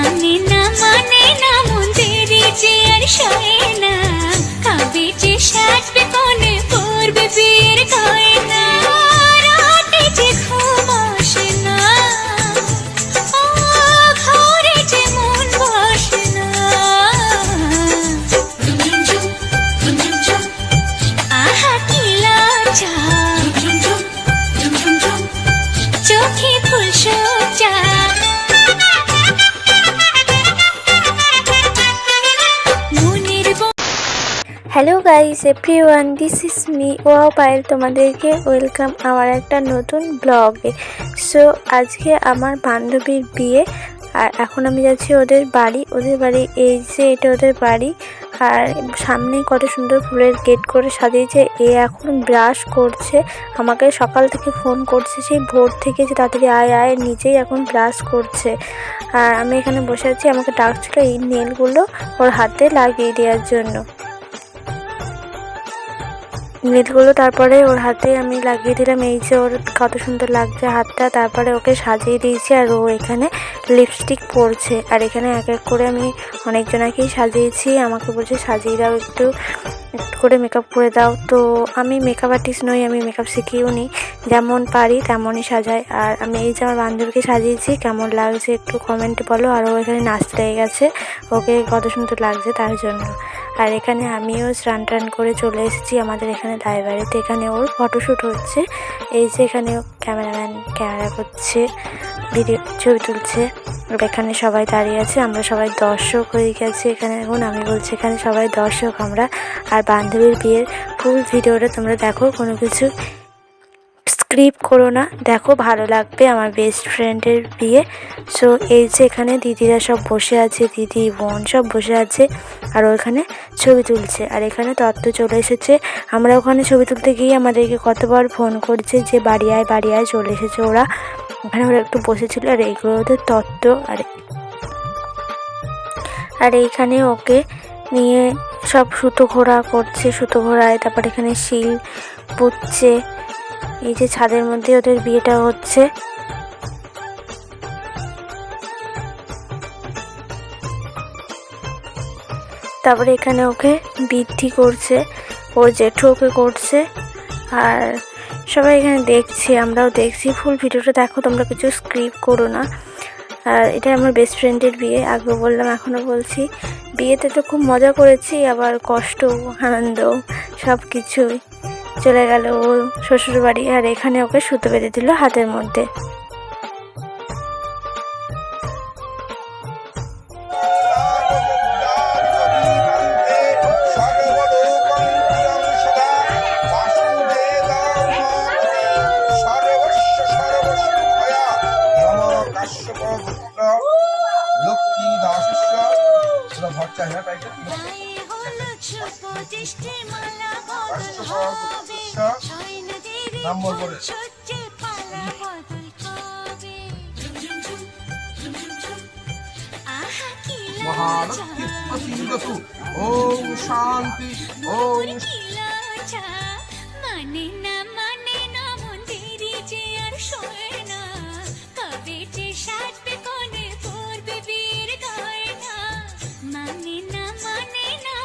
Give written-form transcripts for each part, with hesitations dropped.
মানে না মন্দিরে যে আর সয় না, কবে যে সাজবে কোণে পড়বে বিয়ের গয়না, রাতে যে ঘুম আসে না, ঘরে যে মন বসে না। আহা কি লজ্জা, চোখে ফুল সজ্জা। Hello guys everyone, this is me ওয়া পায়েল, তোমাদেরকে ওয়েলকাম আমার একটা নতুন ব্লগে। সো আজকে আমার বান্ধবীর বিয়ে, আর এখন আমি যাচ্ছি ওদের বাড়ি। এই যে এটা ওদের বাড়ি, আর সামনে কত সুন্দর ফুলের গেট করে সাজিয়েছে। এ এখন ব্রাশ করছে, আমাকে সকাল থেকে ফোন করছে সেই ভোর থেকে যে তাড়াতাড়ি আয় আয়, নিজেই এখন ব্রাশ করছে। আর আমি এখানে বসে আছি, আমাকে ডাকছিল এই নেলগুলো ওর হাতে লাগিয়ে দেওয়ার জন্য। নেলগুলো তারপরে ওর হাতে আমি লাগিয়ে দিলাম। এই যে ওর কত সুন্দর লাগছে হাতটা। তারপরে ওকে সাজিয়ে দিয়েছি, আর ও এখানে লিপস্টিক পরছে। আর এখানে এক এক করে আমি অনেকজনাকেই সাজিয়েছি। আমাকে বলছে সাজিয়ে দাও, একটু করে মেকআপ করে দাও। তো আমি মেকআপ আর্টিস্ট নই, আমি মেকআপ শিখিও নি, যেমন পারি তেমনই সাজাই। আর আমি এই যে আমার বান্ধবীকে সাজিয়েছি, কেমন লাগছে একটু কমেন্টে বলো। আর ও এখানে নাচতে লেগে গেছে, ওকে কত সুন্দর লাগছে তার জন্য। আর এখানে আমিও স্নান টান করে চলে এসেছি আমাদের এখানে লাইব্রেরিতে। এখানে ওর ফটোশ্যুট হচ্ছে। এই যে এখানে ক্যামেরাম্যান ক্যামেরা করছে, ভিডিও ছবি তুলছে। আর এখানে সবাই দাঁড়িয়ে আছে, আমরা সবাই দর্শক হয়ে গেছি এখানে। এখন আমি বলছি এখানে সবাই দর্শক আমরা। আর বান্ধবীর বিয়ের ফুল ভিডিওটা তোমরা দেখো, কোনো কিছু স্ক্রিপ্ট করো না, দেখো ভালো লাগবে, আমার বেস্ট ফ্রেন্ডের বিয়ে। সো এই যে এখানে দিদিরা সব বসে আছে, দিদি বোন সব বসে আছে, আর ওখানে ছবি তুলছে। আর এখানে তত্ত্ব চলে এসেছে। আমরা ওখানে ছবি তুলতে গিয়ে আমাদেরকে কতবার ফোন করছে যে বাড়ি আয় চলে এসেছে ওরা। ওখানে ওরা একটু বসেছিল। আর এইগুলো ওদের তত্ত্ব। আর এইখানে ওকে নিয়ে সব সুতো ঘোরা করছে, সুতো ঘোরায়। তারপর এখানে শিল পুঁতছে। এই যে ছাদের মধ্যে ওদের বিয়েটা হচ্ছে। তারপরে এখানে ওকে বৃদ্ধি করছে, ওর জেঠু ওকে করছে। আর সবাই এখানে দেখছি, আমরাও দেখছি। ফুল ভিডিওটা দেখো, তোমরা কিছু স্ক্রিপ্ট করো না। আর এটা আমার বেস্ট ফ্রেন্ডের বিয়ে, আগেও বললাম এখনও বলছি। বিয়েতে তো খুব মজা করেছি, আবার কষ্ট আনন্দ সব কিছুই। চলে গেল ও শ্বশুর বাড়ি। আর এখানে ওকে সুতো বেঁধে দিল হাতের মধ্যে। লক্ষ্মী দাসস্য ভট্টা নাম বলবো রে। মহালক্ষ্মী প্রসীদতু। ওম শান্তি। ওম মানে না মন্দিরে যে আর সয় না, কবে যে সাজবে কোণে পড়বে বিয়ের গয়না, মানে না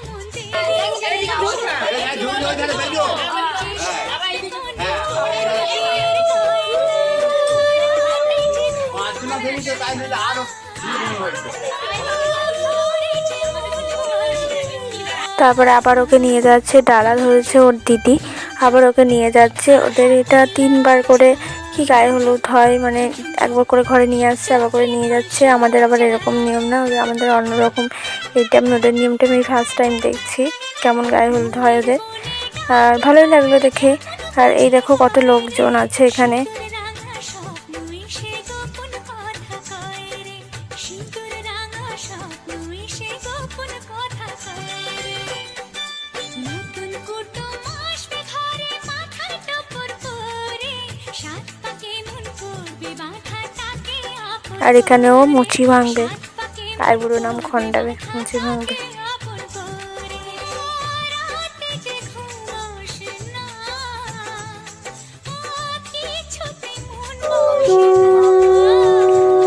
মন্দিরে তারপরে আবার ওকে নিয়ে যাচ্ছে, ডালা ধরেছে ওর দিদি, আবার ওকে নিয়ে যাচ্ছে। ওদের এটা 3বার করে কি গায়ে হলুদ হয়, মানে একবার করে ঘরে নিয়ে আসছে, আবার করে নিয়ে যাচ্ছে। আমাদের আবার এরকম নিয়ম না, আমাদের অন্যরকম। এইটা আমি ওদের নিয়মটা আমি ফার্স্ট টাইম দেখছি, কেমন গায়ে হলুদ হয় ওদের। আর ভালোই লাগলো দেখে। আর এই দেখো কত লোকজন আছে এখানে। আর এখানেও মুচি ভাঙবে, আইবুড়ো নাম খন্ডাবে, মুচি ভাঙবে।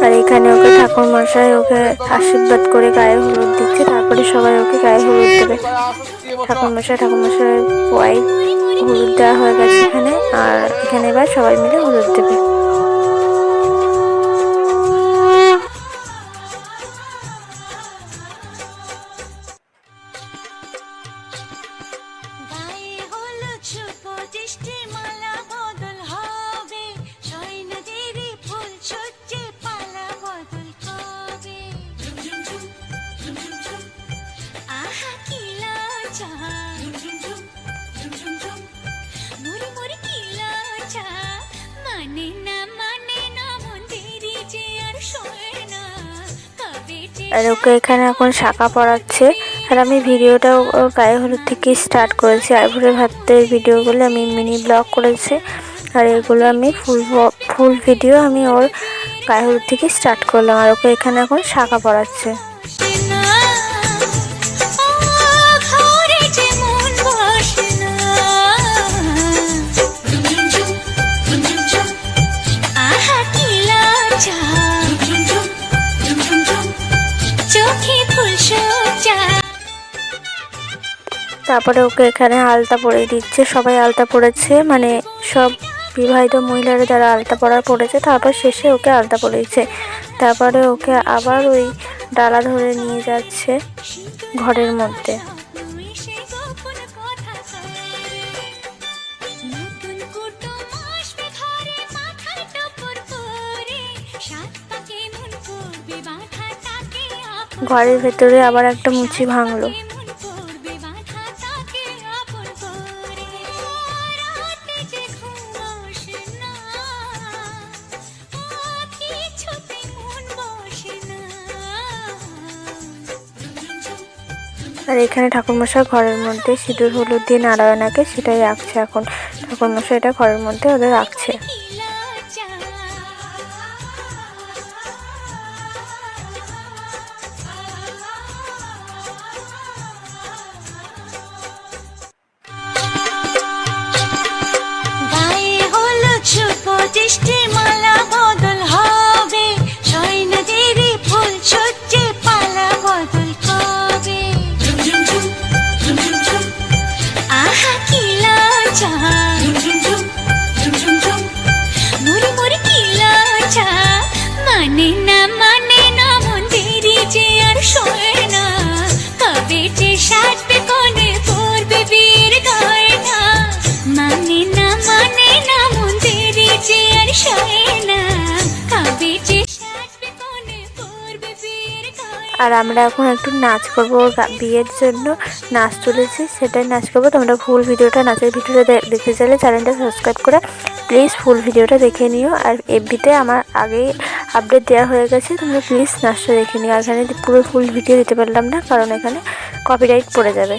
আর এখানে ওকে ঠাকুর মশাই ওকে আশীর্বাদ করে গায়ে হলুদ দিচ্ছে, তারপরে সবাই ওকে গায়ে হলুদ দেবে। ঠাকুর মশাই ওয়াইফ হলুদ দেওয়া হয়ে গেছে এখানে, আর এখানে এবার সবাই মিলে হলুদ দেবে। আর ওকে এখানে এখন শাঁখা পরাচ্ছে। আর আমি ভিডিওটা ওর গায়ে হলুদ থেকে স্টার্ট করেছি। আইবুড়ো ভাতের ভিডিওগুলো আমি মিনি ব্লগ করেছি, আর এগুলো আমি ফুল ভিডিও আমি ওর গায়ে হলুদ থেকে স্টার্ট করলাম। আর ওকে এখানে এখন শাঁখা পরাচ্ছে। তারপরে ওকে এখানে আলতা পরিয়ে দিচ্ছে। সবাই আলতা পরেছে, মানে সব বিবাহিত মহিলারা যারা আলতা পরেছে, তারপর শেষে ওকে আলতা পরিয়েছে। তারপরে ওকে আবার ওই ডালা ধরে নিয়ে যাচ্ছে ঘরের মধ্যে। ঘরের ভেতরে আবার একটা মুচি ভাঙলো। আর এখানে ঠাকুরমশাই ঘরের মধ্যে সিঁদুর হলুদ দিয়ে নারায়ণাকে সেটাই রাখছে। এখন ঠাকুরমশাই এটা ঘরের মধ্যে ওদের রাখছে। মালা বদল হবে, সয়না দেবী ফুল সজ্জে পালা বদল হবে। আহা কি লজ্জা, মুড়ি মুড়ি কি লজ্জা, মানে না মন্দিরে যে আর শোয় না, কবে যে সাজবে কোণে পড়বে বিয়ের গয়না, মানে না মন্দিরে যে আর শোয় না, কবে যে সাজবে কোণে পড়বে বিয়ের গয়না। আর আমরা এখন একটু নাচ করবো, বিয়ের জন্য নাচ তুলেছি, সেটাই নাচ করবো। তোমরা ফুল ভিডিওটা, নাচের ভিডিওটা দেখতে চাইলে চ্যানেলটা সাবস্ক্রাইব করে প্লিজ ফুল ভিডিওটা দেখে নিও। আর এফবিতে আমার আগেই আপডেট দেওয়া হয়ে গেছে, তোমরা প্লিজ নাচটা দেখে নিও। আর এখানে পুরো ফুল ভিডিও দিতে পারলাম না, কারণ এখানে কপিরাইট পড়ে যাবে।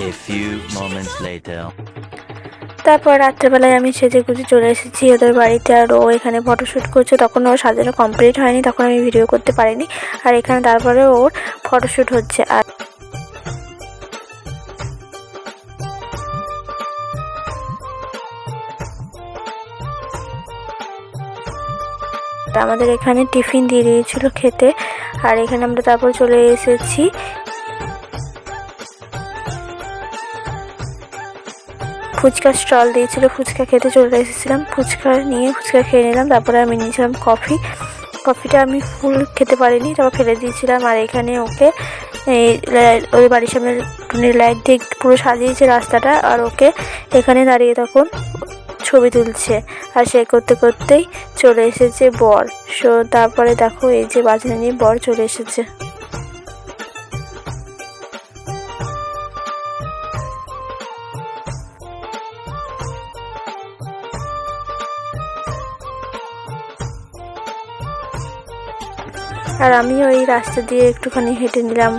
A few moments later. তারপর রাত্রেবেলায় আমি সেজে গুজে চলে এসেছি ওদের বাড়িতে। আর ও এখানে ফটোশ্যুট করছে, তখন ওর সাজানো কমপ্লিট হয়নি, তখন আমি ভিডিও করতে পারিনি। আর এখানে তারপরে ওর ফটোশ্যুট হচ্ছে। আর আমাদের এখানে টিফিন দিয়ে দিয়েছিল খেতে। আর এখানে আমরা তারপর চলে এসেছি ফুচকা স্টল দিয়েছিল, ফুচকা খেতে চলে এসেছিলাম। ফুচকা খেয়ে নিলাম। তারপরে আমি নিয়েছিলাম কফিটা আমি ফুল খেতে পারিনি, তারপর ফেলে দিয়েছিলাম। আর এখানে ওকে ওই বাড়ির সামনে টুনির লাইট দিয়ে পুরো সাজিয়েছে রাস্তাটা। আর ওকে এখানে দাঁড়িয়ে তখন ছবি তুলছে। আর সে করতে করতেই চলে এসেছে বর। তারপরে দেখো এই যে বাজনা নিয়ে বর চলে এসেছে। আর আমি ওই রাস্তা দিয়ে একটুখানি হেঁটে নিলাম,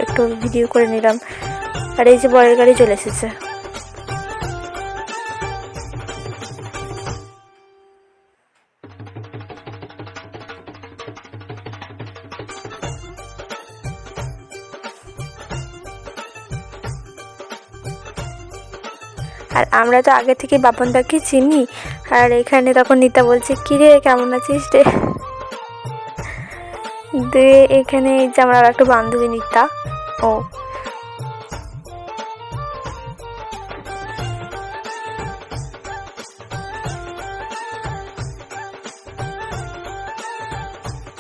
একটু ভিডিও করে নিলাম। আর এই যে বরের গাড়ি চলে এসেছে। আর আমরা তো আগে থেকে বাপনদাকে চিনি। আর এখানে তখন নিতা বলছে কী রে কেমন আছিস রে। দিয়ে এখানে এই যে আমার একটা বান্ধবী নিতা, ও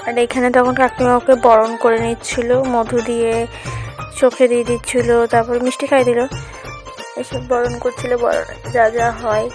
আর এখানে তখন কাকিমা ওকে বরণ করে নিচ্ছিল, মধু দিয়ে চোখে দিয়ে দিচ্ছিল, তারপরে মিষ্টি খাই দিল, এসব বরণ করছিল, বরণ যা যা হয়।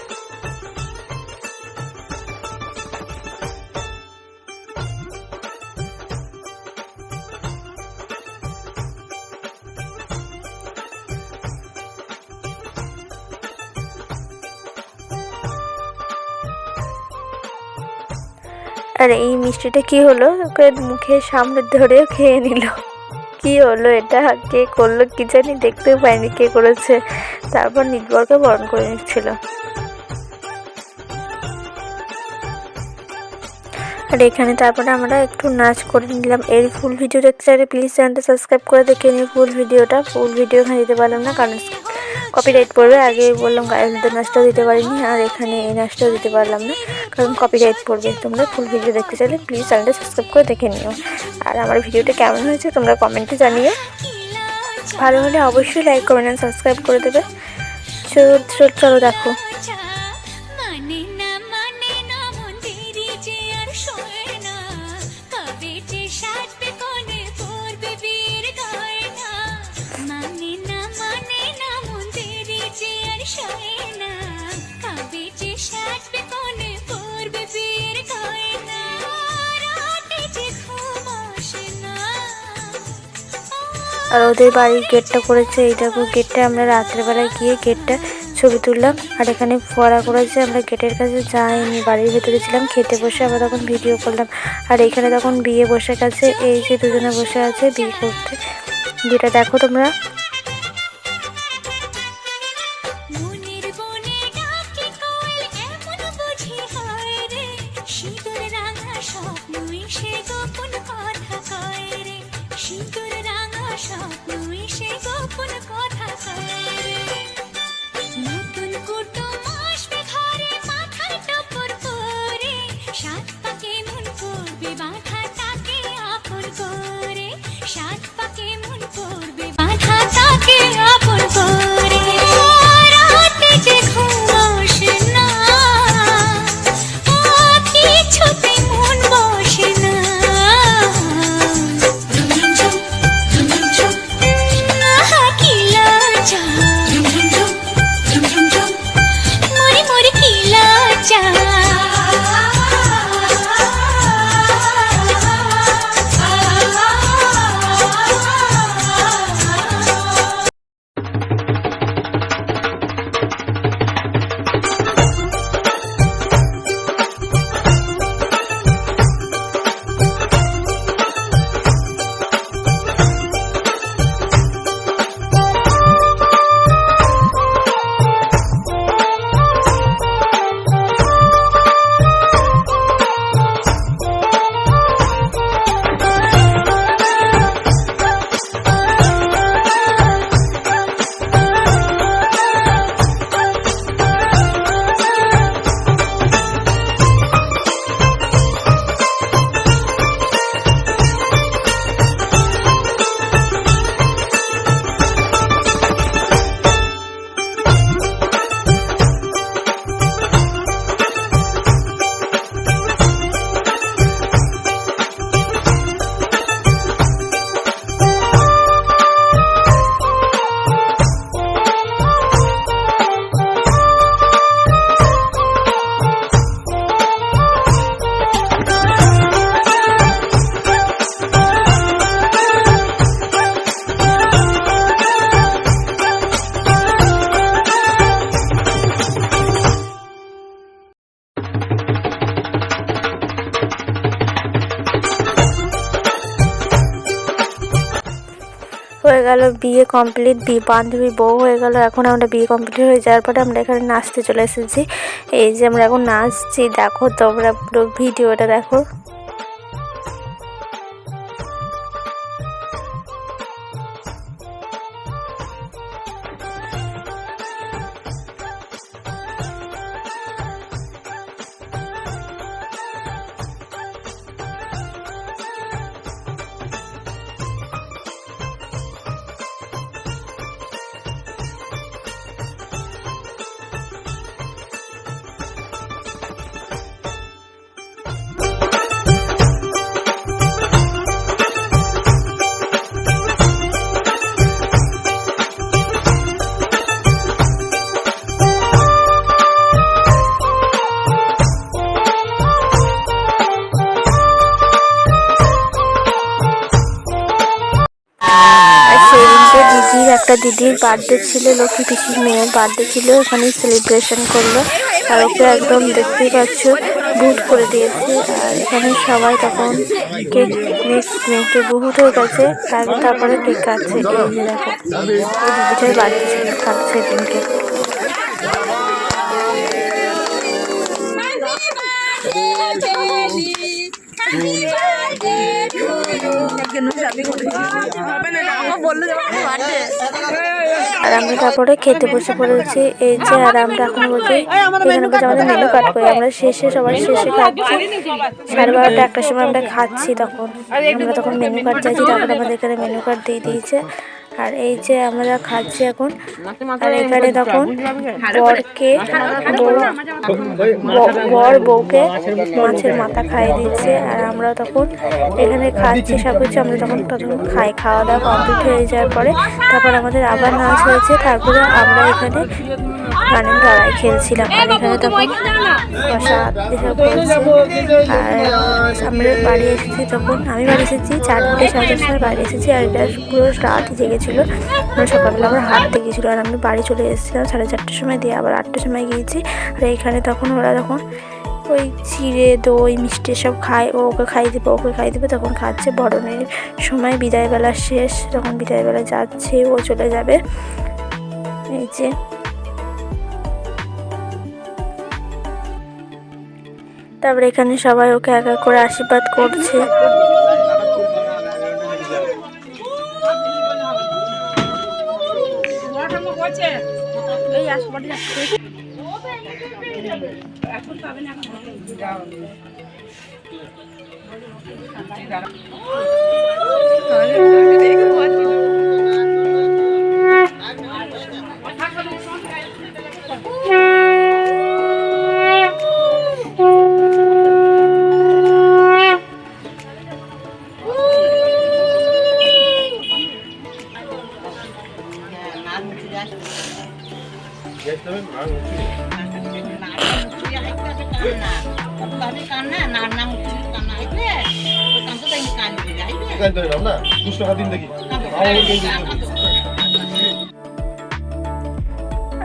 আর এই মিষ্টিটা কি হলো, ওকে মুখের সামনে ধরে খেয়ে নিল। কি হলো এটা, কে করলো কি জানি, দেখতেও পাইনি কে করেছে। তারপর নির্ভরকে বরণ করে নিচ্ছিল। আর এখানে তারপরে আমরা একটু নাচ করে নিলাম। এর ফুল ভিডিও দেখতে চাইলে প্লিজ চ্যানেলটা সাবস্ক্রাইব করে দেখে নিই ফুল ভিডিওটা। ফুল ভিডিও এখানে দিতে পারলাম না কারণ কপিরাইট পড়বে। আগে বললাম গায়ে হলুদের নাচটাও দিতে পারিনি, আর এখানে এই নাচটাও দিতে পারলাম না কারণ কপিরাইট পড়বে। তোমরা ফুল ভিডিও দেখতে চাইলে প্লিজ চ্যানেলটা সাবস্ক্রাইব করে দেখে নিও। আর আমার ভিডিওটা কেমন হয়েছে তোমরা কমেন্টে জানিও। ভালো হলে অবশ্যই লাইক কমেন্ট আর সাবস্ক্রাইব করে দেবে। চলো দেখো। মানে না মানে না মন্দিরে যে আর শোয় না, কবে যে সাজবে কোণে পড়বে বিয়ের গয়না। মানে না মন্দিরে যে আর শোয় না, কবে যে সাজবে কোণে পড়বে বিয়ের গয়না। রাতে যে ঘুম আসে না। আর ওদের বাড়ির গেটটা করেছে, এই দেখো গেটটা আমরা রাত্রেবেলায় গিয়ে গেটটা ছবি তুললাম। আর এখানে ফোয়ারা করেছে, আমরা গেটের কাছে যাইনি, বাড়ির ভেতরে ছিলাম, খেতে বসে আবার তখন ভিডিও করলাম। আর এখানে তখন বিয়ে বসে গেছে, এই যে দুজনে বসে আছে বিয়ে করতে। বিয়েটা দেখো তোমরা। মনের বনে ডাকে কোয়েল এমন বুঝি হয় রে, সিঁদুর রাঙা স্বপ্ন এসে গোপন কথা কয় রে, সিঁদুর রাঙা স্বপ্ন এসে গোপন কথা কয় রে। নতুন কুটুম আসবে ঘরে মাথায় টপর পরে, সাত পাকে মন করবে বাঁধা তাকে আপন করে, সাত পাকে মন করবে বাঁধা তাকে আপন করে। রাতে যে ঘুম আসে না, কিছুতে মন বসে না। কি লজ্জা, মরি মরি কি লজ্জা। হয়ে গেল বিয়ে কমপ্লিট, বান্ধবী বউ হয়ে গেল। এখন আমরা বিয়ে কমপ্লিট হয়ে যাওয়ার পরে আমরা এখানে নাচতে চলে এসেছি। এই যে আমরা এখন নাচছি, দেখো তোমরা পুরো ভিডিওটা দেখো। একটা দিদির বার্থডে ছিল, লক্ষ্মী পিসির মেয়ের বার্থডে ছিল, ওখানেই সেলিব্রেশন করলো। আর ওকে একদম দেখতেই পাচ্ছ বুট করে দিয়েছে। আর এখানে সবাই তখন কেক মেখে বহুত হয়ে গেছে, তারপরে কেক কাটছে। এই যে দেখো ওই দিদিটাই বার্থডে ছিল কাটছে দিনকে। আর আমরা তারপরে খেতে বসে পড়েছি। এই যে আর আমরা এখন বলছি এখানে বসে আমাদের মেনু কাট করে আমরা সবার শেষে খাচ্ছি। 12:30 একটার সময় আমরা খাচ্ছি, তখন আমরা তখন মেনু কার্ড চাইছি, তারপরে আমাদের এখানে মেনু কার্ড দিয়ে দিয়েছে। আর এই যে আমরা খাচ্ছি এখন। আর এখানে তখন বর বউকে মাছের মাথা খাইয়ে দিচ্ছে। আর আমরা তখন এখানে খাচ্ছি সব কিছু। আমরা তখন খাওয়া দাওয়া কমপ্লিট হয়ে যাওয়ার পরে তারপর আমাদের আবার নাচ হয়েছে। তারপরে আমরা এখানে গানের লড়াই খেলছিলাম। আর এখানে তখন প্রসাদ এসব করেছে। আর আমরা বাড়ি এসেছি, তখন আমি বাড়ি এসেছি 4টে 4:30 সময় বাড়ি এসেছি। আর এটা পুরো রাত জেগেছিলো, আমরা সকালবেলা আবার হাঁটতে গিয়েছিলো। আর আমি বাড়ি চলে এসেছিলাম 4:30টার সময়, দিয়ে আবার 8টার সময় গিয়েছি। আর এইখানে তখন ওরা তখন ওই চিড়ে দই মিষ্টি সব খায়, ওকে খাইয়ে দেবে তখন খাচ্ছে। বরণের সময় বিদায়বেলা শেষ, তখন বিদায়বেলা যাচ্ছে, ও চলে যাবে। এই যে তারপরে এখানে সবাই ওকে এক এক করে আশীর্বাদ করছে।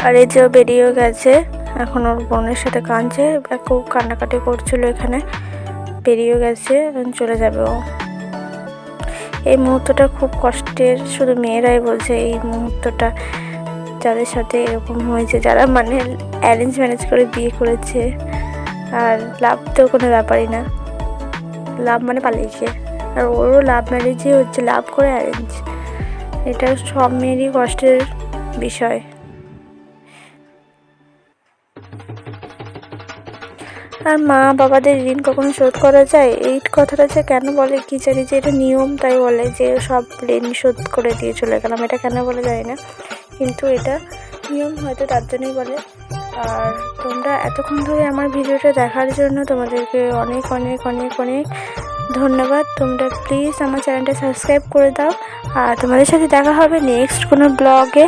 আর এই যে বেরিয়েও গেছে, এখন ওর বোনের সাথে কাঁদছে, খুব কান্নাকাটি করছিল। এখানে বেরিয়েও গেছে, চলে যাবে ও। এই মুহূর্তটা খুব কষ্টের, শুধু মেয়েরাই বলছে এই মুহূর্তটা, যাদের সাথে এরকম হয়েছে, যারা মানে অ্যারেঞ্জ ম্যারেজ করে বিয়ে করেছে। আর লাভ তো কোনো ব্যাপারই না, লাভ মানে পালিয়েছে। আর ওরও লাভ ম্যারেজই হচ্ছে, লাভ করে অ্যারেঞ্জ। এটা সব মেয়েরই কষ্টের বিষয়। আর মা বাবাদের ঋণ কখনো শোধ করা যায়, এই কথাটা যে কেন বলে কি জানি, যে এটা নিয়ম তাই বলে যে সব ঋণ শোধ করে দিয়ে চলে গেলাম, এটা কেন বলে যায় না, কিন্তু এটা নিয়ম হয়তো তার জন্যই বলে। আর তোমরা এতক্ষণ ধরে আমার ভিডিওটা দেখার জন্য তোমাদেরকে অনেক অনেক অনেক অনেক ধন্যবাদ। তোমরা প্লিজ আমার চ্যানেলটা সাবস্ক্রাইব করে দাও। আর তোমাদের সাথে দেখা হবে নেক্সট কোনো ব্লগে।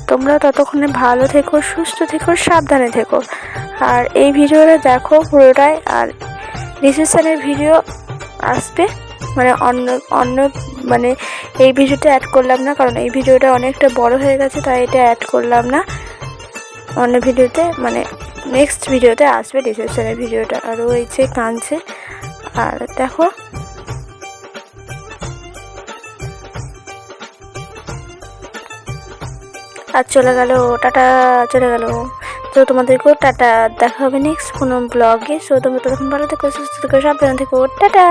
তোমরা ততক্ষণে ভালো থেকো, সুস্থ থেকো, সাবধানে থেকো। আর এই ভিডিওটা দেখো পুরোটাই। আর রিসেপশনের ভিডিও আসবে, মানে অন্য মানে এই ভিডিওটা অ্যাড করলাম না, কারণ এই ভিডিওটা অনেকটা বড় হয়ে গেছে, তাই এটা অ্যাড করলাম না। অন্য ভিডিওতে মানে নেক্সট ভিডিওতে আসবে রিসেপশনের ভিডিওটা। আর ওই যে কাঁদছে, আর দেখো আর চলে গেল, টাটা, চলে গেল। তো তোমাদেরকেও টাটা, দেখা হবে নেক্সট কোনো ব্লগে। সো তোমরা তখন ভালো থেকো, সুস্থ থেকো, সাবধানে থেকো, টাটা।